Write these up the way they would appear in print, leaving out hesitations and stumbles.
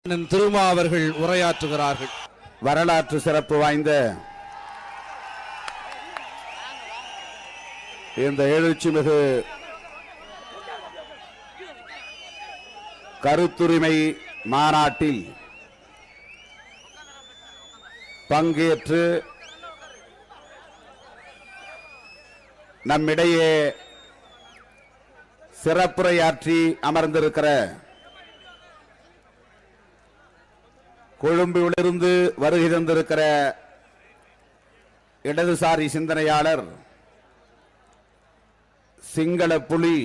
திருமா அவர்கள் உரையாற்றுகிறார்கள். வரலாற்று சிறப்பு வாய்ந்த இந்த எழுச்சிமிகு கருத்துரிமை மாநாட்டில் பங்கேற்று நம்மிடையே சிறப்புரையாற்றி அமர்ந்திருக்கிற கொழும்பிலிருந்து வருகை தந்திருக்கிற இடதுசாரி சிந்தனையாளர் சிங்கள புலி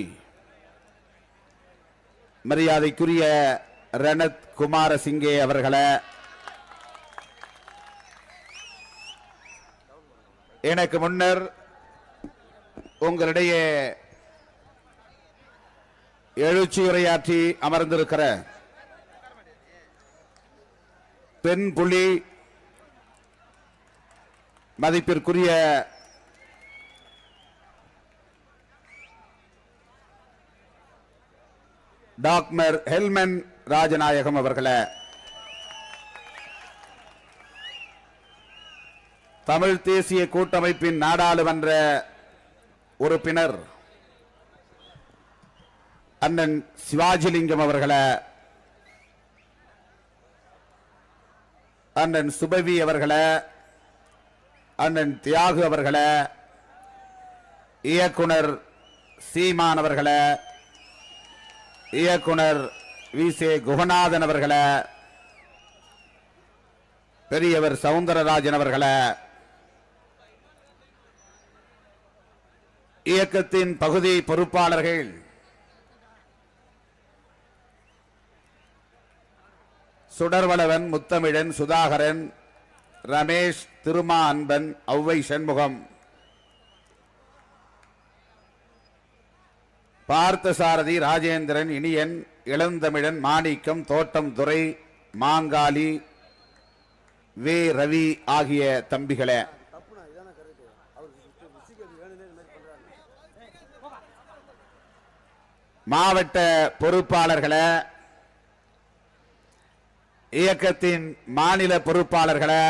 மரியாதைக்குரிய ரணத் குமாரசிங்கே அவர்களே, எனக்கு முன்னர் உங்களிடையே எழுச்சியுரையாற்றி அமர்ந்திருக்கிற பெண் புலி மதிப்பிற்குரிய டாக்டர் ஹெல்மன் ராஜநாயகம் அவர்களே, தமிழ் தேசிய கூட்டமைப்பின் நாடாளுமன்ற உறுப்பினர் அண்ணன் சிவாஜிலிங்கம் அவர்களே, அண்ணன் சுபவி அவர்களே, அண்ணன் தியாகு அவர்களே, இயக்குனர் சீமான் அவர்களே, இயக்குனர் வி.சே. குகநாதன் அவர்களே, பெரியவர் சவுந்தரராஜன் அவர்களே, இயக்கத்தின் பகுதி பொறுப்பாளர்கள், சுடர்வளவன், முத்தமிழன், சுதாகரன், ரமேஷ், திருமா அன்பன், ஔவை சண்முகம், பார்த்தசாரதி, ராஜேந்திரன், இனியன், இளந்தமிழன், மாணிக்கம், தோட்டம் துரை, மாங்காளி, வே ரவி ஆகிய தம்பிகளே, மாவட்ட பொறுப்பாளர்களே, இயக்கத்தின் மாநில பொறுப்பாளர்களே,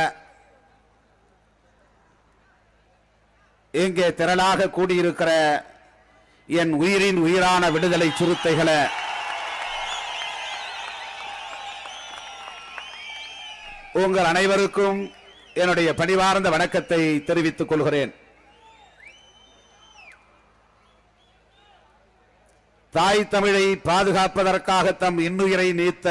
இங்கே திரளாக கூடியிருக்கிற என் உயிரின் உயிரான விடுதலை சிறுத்தைகளே, உங்கள் அனைவருக்கும் என்னுடைய பணிவார்ந்த வணக்கத்தை தெரிவித்துக் கொள்கிறேன். தாய் தமிழை பாதுகாப்பதற்காக தம் இன்னுயிரை நீத்த